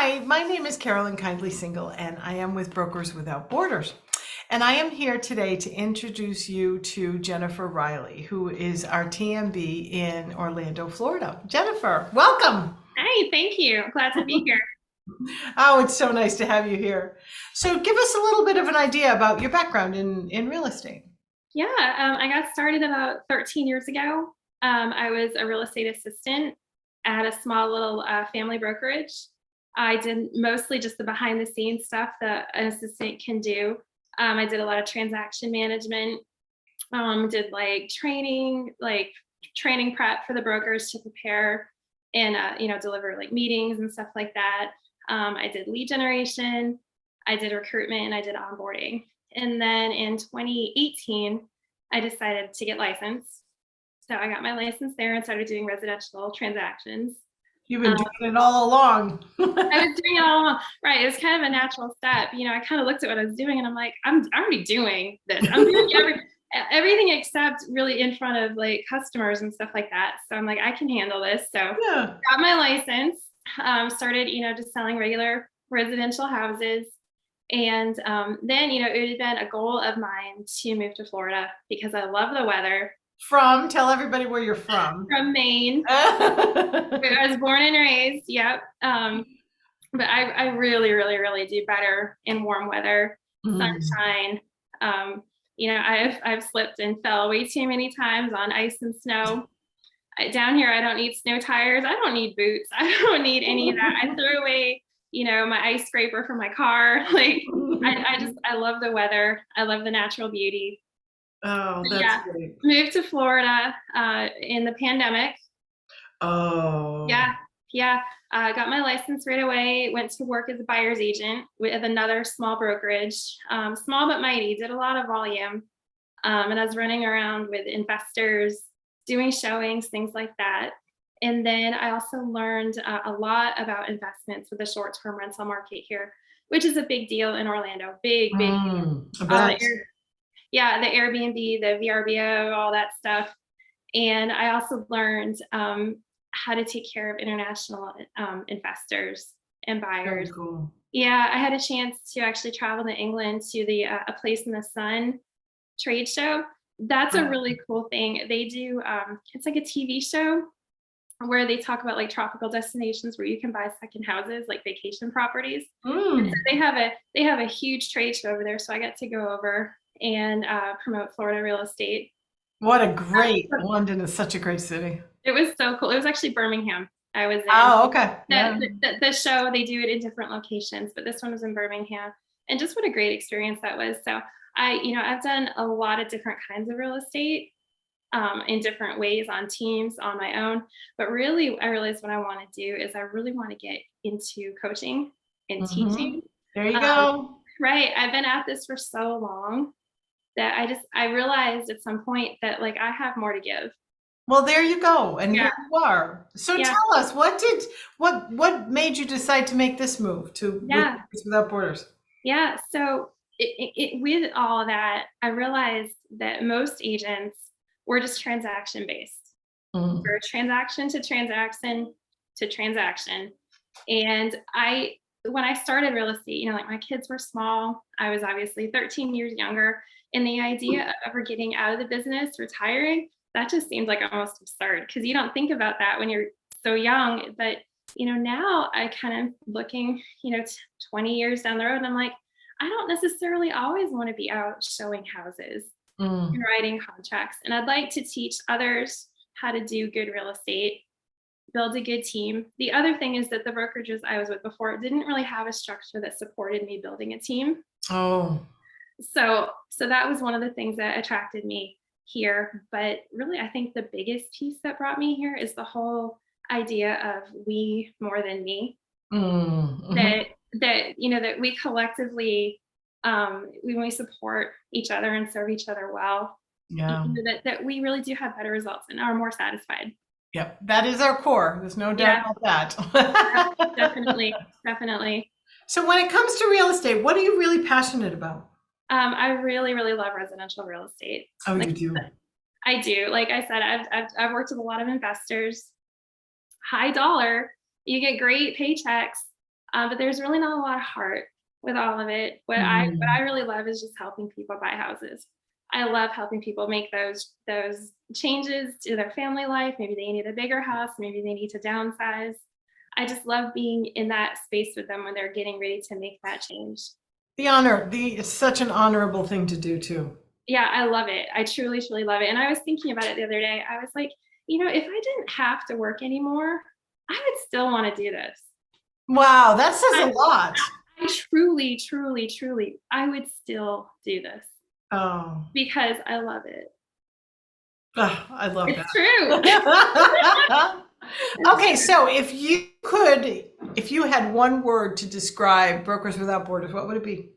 Hi, my name is Carolyn Kindly Single, and I am with Brokers Without Borders. And I am here today to introduce you to Jennifer Riley, who is our TMB in Orlando, Florida. Jennifer, welcome. Hi, thank you. Glad to be here. Oh, it's so nice to have you here. So give us a little bit of an idea about your background in real estate. Yeah, I got started about 13 years ago. I was a real estate assistant at a small little family brokerage. I did mostly just the behind the scenes stuff that an assistant can do. I did a lot of transaction management, did training prep for the brokers to prepare and deliver like meetings and stuff like that. I did lead generation, I did recruitment, and I did onboarding. And then in 2018, I decided to get licensed. So I got my license there and started doing residential transactions. You've been doing it all along. I was doing it all along. Right. It was kind of a natural step. I kind of looked at what I was doing and I'm like, I'm already doing this. I'm doing everything except really in front of like customers and stuff like that. So I'm like, I can handle this. So Yeah. got my license, started, just selling regular residential houses. And then, it had been a goal of mine to move to Florida because I love the weather. Tell everybody where you're from. From Maine. I was born and raised. Yep. But I really, really, really do better in warm weather, sunshine. I've slipped and fell way too many times on ice and snow. Down here, I don't need snow tires. I don't need boots. I don't need any of that. I threw away, my ice scraper from my car. Like I love the weather. I love the natural beauty. Oh, that's great. Moved to Florida in the pandemic. Oh. Yeah. Got my license right away. Went to work as a buyer's agent with another small brokerage, small but mighty. Did a lot of volume, and I was running around with investors, doing showings, things like that. And then I also learned a lot about investments with the short-term rental market here, which is a big deal in Orlando. Big deal. The Airbnb, the VRBO, all that stuff. And I also learned how to take care of international investors and buyers. Very cool. Yeah, I had a chance to actually travel to England to the A Place in the Sun trade show. That's a really cool thing. They do, it's like a TV show where they talk about like tropical destinations where you can buy second houses, like vacation properties. And so they have a huge trade show over there. So I got to go over and promote Florida real estate. What a great, London is such a great city. It was so cool. It was actually Birmingham I was in. Oh, okay. The show, they do it in different locations, but this one was in Birmingham. And just what a great experience that was. So I've done a lot of different kinds of real estate in different ways on teams, on my own. But really, I realized what I want to do is I really want to get into coaching and teaching. There you go. Right. I've been at this for so long that I realized at some point that like I have more to give. Well, there you go, and here you are. So tell us, what made you decide to make this move to Brokers Without Borders? Yeah, so with all of that, I realized that most agents were just transaction based. We're transaction to transaction to transaction, and when I started real estate, like my kids were small. I was obviously 13 years younger, and the idea of ever getting out of the business, retiring, that just seemed like almost absurd because you don't think about that when you're so young. But, now I kind of looking, 20 years down the road, and I'm like, I don't necessarily always want to be out showing houses and writing contracts. And I'd like to teach others how to do good real estate, build a good team. The other thing is that the brokerages I was with before didn't really have a structure that supported me building a team. Oh. So that was one of the things that attracted me here. But really, I think the biggest piece that brought me here is the whole idea of we more than me. That we collectively, when we support each other and serve each other well, that we really do have better results and are more satisfied. Yep, that is our core. There's no doubt about that. Definitely. So when it comes to real estate, what are you really passionate about? I really, really love residential real estate. Oh, you do? I do. Like I said, I've worked with a lot of investors. High dollar, you get great paychecks, But there's really not a lot of heart with all of it. What I really love is just helping people buy houses. I love helping people make those changes to their family life. Maybe they need a bigger house, maybe they need to downsize. I just love being in that space with them when they're getting ready to make that change. It's such an honorable thing to do too. Yeah, I love it. I truly, truly love it. And I was thinking about it the other day. I was like, if I didn't have to work anymore, I would still want to do this. Wow, that says I, a lot. I truly, truly, truly, I would still do this Oh, because I love it. I love It's that. true. Okay, so if you had one word to describe Brokers Without Borders, what would it be?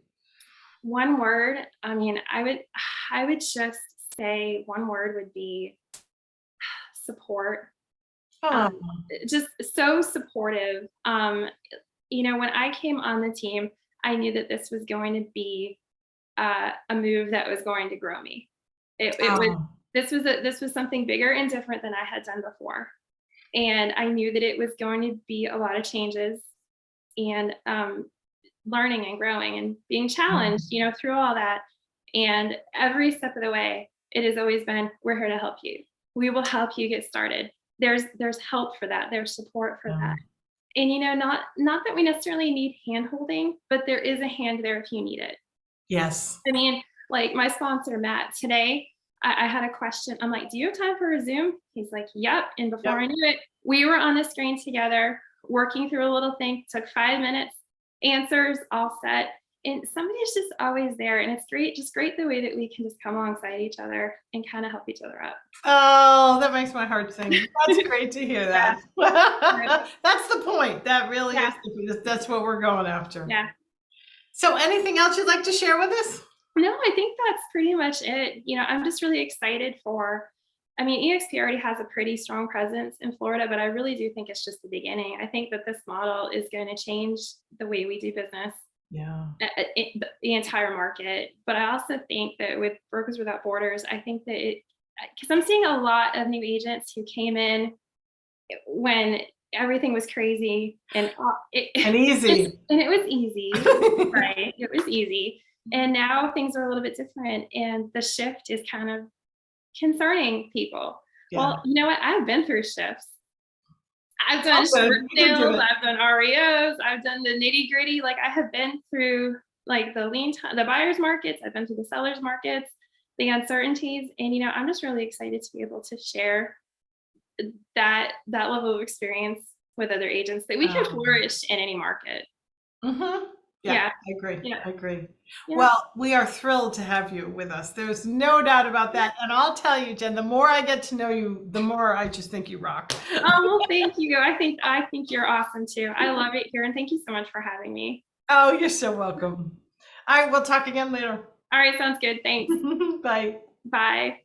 One word, I mean, I would just say one word would be support. Oh, Just so supportive. When I came on the team, I knew that this was going to be a move that was going to grow me. It was oh, this was something bigger and different than I had done before, and I knew that it was going to be a lot of changes and learning and growing and being challenged, through all that. And every step of the way, it has always been, we're here to help you. We will help you get started. There's help for that. There's support for that. And not that we necessarily need hand holding, but there is a hand there if you need it. yes. I mean, like my sponsor, Matt, today, I had a question. I'm like, do you have time for a Zoom? He's like, yep. And before I knew it, we were on the screen together, working through a little thing, took 5 minutes, answers all set. And somebody's just always there. And it's great the way that we can just come alongside each other and kind of help each other up. Oh, that makes my heart sing. That's great to hear that. Yeah. That's the point. That really Yeah. is, that's what we're going after. Yeah. So anything else you'd like to share with us? No, I think that's pretty much it. I'm just really excited EXP already has a pretty strong presence in Florida, but I really do think it's just the beginning. I think that this model is going to change the way we do business. Yeah. The entire market. But I also think that with Brokers Without Borders, I think that because I'm seeing a lot of new agents who came in when everything was crazy and easy. and it was easy, right? It was easy. And now things are a little bit different, and the shift is kind of concerning people. Yeah. Well, you know what? I've been through shifts. I've done short do sales, it. I've done REOs, I've done the nitty gritty. Like I have been through like the buyer's markets, I've been through the seller's markets, the uncertainties. And I'm just really excited to be able to share that level of experience with other agents that we can flourish in any market. Mm-hmm. Yeah, Yeah. I agree. Yeah. I agree. Yeah. Well, we are thrilled to have you with us. There's no doubt about that. And I'll tell you, Jen, the more I get to know you, the more I just think you rock. Oh, well, thank you. I think you're awesome too. I love it here, and thank you so much for having me. Oh, you're so welcome. All right, we'll talk again later. All right, sounds good. Thanks. Bye. Bye.